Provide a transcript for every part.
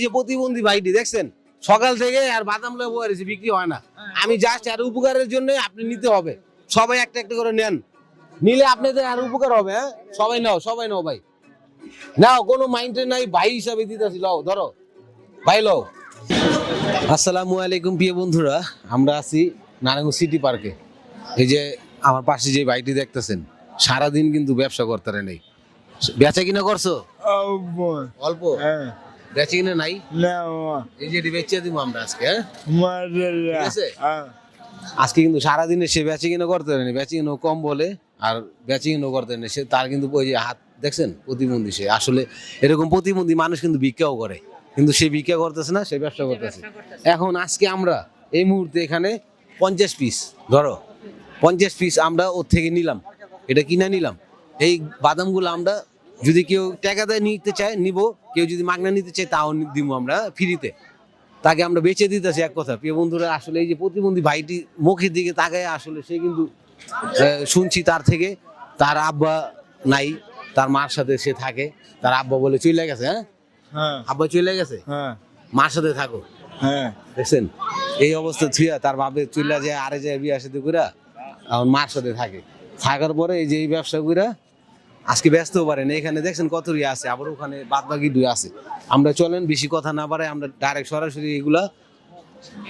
এই যে প্রতিবন্ধী ভাইটি দেখছেন সকাল থেকে আর বাদাম লেবু বিক্রি হয় না। আমি জাস্ট আর উপকারের জন্য আপনি নিতে হবে, সবাই একটা একটা করে নেন, নিলে আপনাদের আর উপকার হবে। হ্যাঁ সবাই নাও ভাই, নাও, কোনো মাইন্ডে নাই, ভাই হিসাবে দিতেছি, লও ধরো ভাই লও। আসসালামু আলাইকুম প্রিয় বন্ধুরা, আমরা আছি নারায়ণগঞ্জ সিটি পার্কে। এই যে আমার পাশে যে ভাইটি দেখতেছেন সারাদিন কিন্তু ব্যবসা করতে নেই। বেচা কিনা করছো? অল্প বেচা কিনা নাই, এই যে বেচে দিব আমরা আজকে। হ্যাঁ আজকে কিন্তু সারাদিনে সে বেচে কিনা করতে নেই, বেচে কিনা কম বলে আর বেচে কিনা করতে নেই। সে তার কিন্তু ওই যে হাত দেখছেন প্রতিবন্ধী, সে আসলে এরকম প্রতিবন্ধী মানুষ কিন্তু ভিক্ষাও করে, কিন্তু সে ভিক্ষা করতেছে না, সে ব্যবসা করতেছে। এখন আজকে আমরা এই মুহূর্তে এখানে 50 পিস, ধরো 50 পিস আমরা ওর থেকে নিলাম, এটা কিনা নিলাম। এই বাদামগুলো আমরা যদি কেউ টাকা দেয় নিতে চায় নিব, কেউ যদি মাগনা নিতে চায় তাও দিব আমরা ফ্রিতে, তাকে আমরা বেচে দিতেছি। এক কথা প্রিয় বন্ধুরা, আসলে এই যে প্রতিবন্ধী ভাইটি মুখের দিকে তাকায়, আসলে সে কিন্তু শুনছি তার থেকে, তার আব্বা নাই, তার মার সাথে সে থাকে, তার আব্বা বলে চলে গেছে। হ্যাঁ আব্বা চলে গেছে, মার সাথে থাকো। দেখছেন এই অবস্থা থুয়া তার বাপে চলে যায়, আরে যায় বিয়ে সাথে করে এখন মার সাথে থাকে, থাকার পরে এই যে এই ব্যবসা করে আজকে ব্যস্তও পারেন। এখানে দেখছেন কত রিয়া আছে, আবার ওখানে বাদ বাকি দুই আছে। আমরা চলেন বেশি কথা না পারে, আমরা ডাইরেক্ট সরাসরি এগুলা,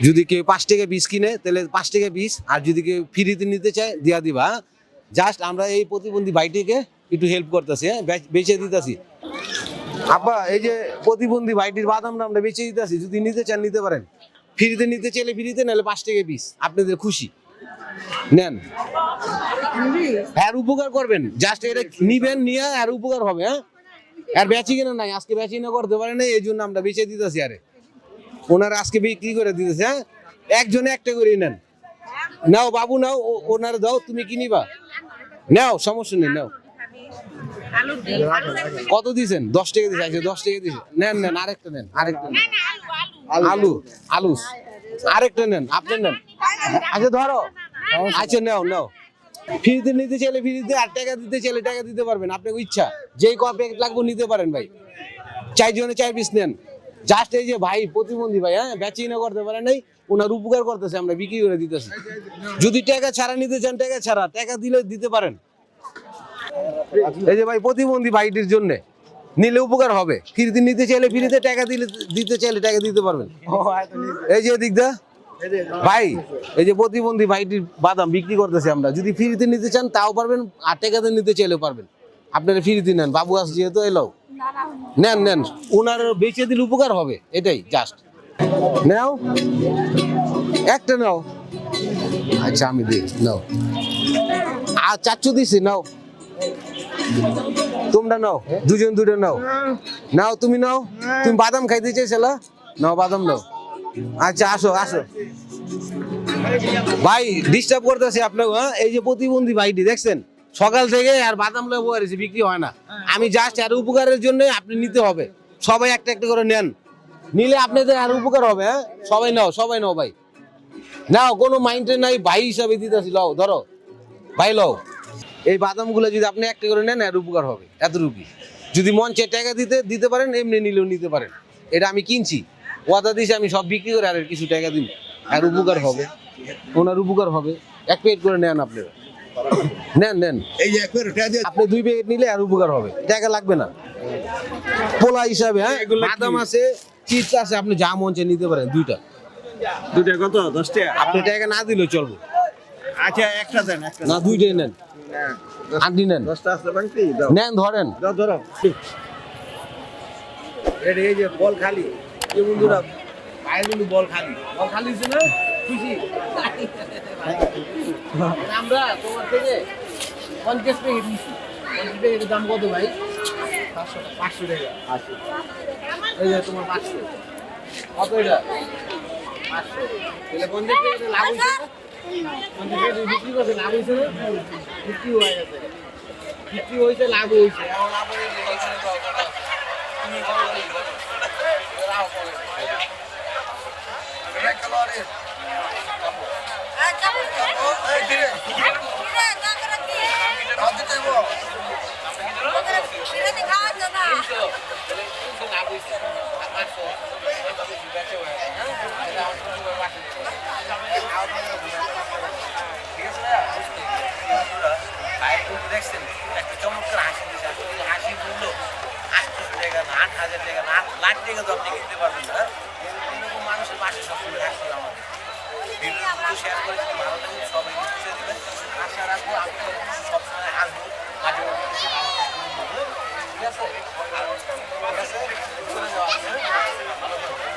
যদি কেউ 5 টাকা পিস কিনে তাহলে 5 টাকা পিস, আর যদি কেউ ফ্রিতে নিতে চায় দিয়া দিবা। জাস্ট আমরা এই প্রতিবন্ধী ভাইটিকে একটু হেল্প করতেছি, হ্যাঁ বেচে দিতেছি। আব্বা এই যে প্রতিবন্ধী ভাইটির বাদামটা আমরা বেচে দিতেছি, যদি নিতে চান নিতে পারেন, ফ্রিতে নিতে চাইলে ফ্রিতে, নাহলে 5 টাকা পিস, আপনাদের খুশি নেন, আর উপকার করবেন। জাস্ট এটা নিবেন, নিয়ে আর উপকার হবে। হ্যাঁ আর বেচি কিনা নাই, আজকে বেচি কিনা করতে পারে না, এই জন্য আমরা বেচে দিতেছি। আরে ওনারা আজকে বিক্রি করে দিতেছে। হ্যাঁ একজনে একটা করে নেন, নাও বাবু নাও, ওনারা দাও, তুমি কি নিবা নাও, সমস্যা নেই নাও। কত দিছেন? 10 টাকা দিছে, আচ্ছা 10 টাকা দিছে, নেন আরেকটা নেন, আলু আরেকটা নেন, আপনি নেন, আচ্ছা ধরো, আচ্ছা নাও। ফ্রিতে নিতে চাইলে ফ্রিতে, আর টাকা দিতে চাইলে টাকা দিতে পারবেন, আপনার ইচ্ছা, যেই ক প্যাকেট লাগবে নিতে পারেন ভাই। 4 জনে 4 পিস নেন। জাস্ট এই যে ভাই প্রতিবন্ধী ভাই, হ্যাঁ বেচি না করতে পারে নাই, ওনার উপকার করতেছে, আমরা বিক্রি করে দিতেছি। যদি টাকা ছাড়া নিতে চান, টাকা ছাড়া, টাকা দিলে দিতে পারেন। এই যে ভাই প্রতিবন্ধী ভাইটির জন্য নিলে উপকার হবে, ফ্রিতে নিতে চাইলে ফ্রিতে, টাকা দিলে দিতে চাইলে টাকা দিতে পারবেন। এই যে দিকদা ভাই, এই যে প্রতিবন্ধী ভাইটির বাদাম বিক্রি করতেছি আমরা, যদি ফ্রিতে নিতে চান তাও পারবেন, আর টাকাতে নিতে চাইলেও পারবেন। আপনারা ফ্রিতে নেন, বাবু আস যেহেতু এলো, নেন, ওনার বেচে দিলে উপকার হবে, এটাই জাস্ট। নাও একটা নাও, আচ্ছা আমি দিই, নাও, আর 400 দিছি, নাও তোমরা নাও, দুজন দুটো নাও, তুমি নাও, তুমি বাদাম খাইতে চাইছিলা, নাও বাদাম নাও। আচ্ছা আসো ভাই, ডিস্টার্ব করতেছি আপনাকে। হ্যাঁ এই যে প্রতিবন্ধী ভাইটি দেখছেন সকাল থেকে আর বাদাম লেবু বিক্রি হয় না। আমি জাস্ট আর উপকারের জন্য আপনি নিতে হবে, সবাই একটা একটা করে নেন, নিলে আপনাদের আর উপকার হবে। হ্যাঁ সবাই নাও ভাই, নাও, কোনো মাইন্ডে নাই, ভাই হিসাবে দিতেছি, লও ধরো ভাই লও। এই বাদামগুলো যদি আপনি একটা করে নেন আর উপকার হবে, এতটুকু। যদি মন চায় টাকা দিতে পারেন, এমনি নিলেও নিতে পারেন। এটা আমি কিনছি, ওয়াদা দিয়েছি, আমি সব বিক্রি করে আর কিছু টাকা দিন, আর উপকার হবে, ওনার উপকার হবে। 1 প্যাকেট করে নেন আপনারা, নেন এই যে আপনি 2 প্যাকেট নিলে আর উপকার হবে, টাকা লাগবে না, পোলা হিসাবে। হ্যাঁ বাদাম আছে, চিপস আছে, আপনি যা মন চায় নিতে পারেন। দুইটা কত? 10 টাকা। আপনি টাকা না দিলেও চলবে। আচ্ছা একটা দেন, না দুইটাই নেন, আপনি নেন, 10টা আছে বাংতি দাও, নেন ধরেন, ধরো। এই যে বল খালি, এই বন্ধুরা ভাই বন্ধু, বল খালি হইছে না, খুশি আমরা তোমার থেকে 50 প্যাকেট নিছি। 50 প্যাকেটের দাম কত ভাই? 500 টাকা। আচ্ছা এই যে তোমার 500, কত এটা? 500, তাহলে 50 প্যাকেটে লাভ হইছে না? 50 প্যাকেটে বিক্রি করতে লাভ হইছে না? বিক্রি হয়ে গেছে, বিক্রি হইছে, লাভ হইছে, এখন লাভ হইছে। এখানে দাও বেঁচে হয়ে যায়, হ্যাঁ? এটা আমার ছোট ভাই পাঠিয়ে দিল। ঠিক আছে ভাইয়া? ভাইয়ের কিন্তু দেখছেন একটা চমৎকার হাসি দিয়েছে। আসলে এই হাসির মূল্য 800 টাকা না, 8,000 টাকা না, 8 লাখ টাকা তো আপনি কিনতে পারবেন না। এরকম মানুষের পাশে সবসময় থাকতে হবে আমাদের। ভিডিওগুলো শেয়ার করে যদি ভালো লাগে সবাই দিবেন। আশা রাখবো আপনাদের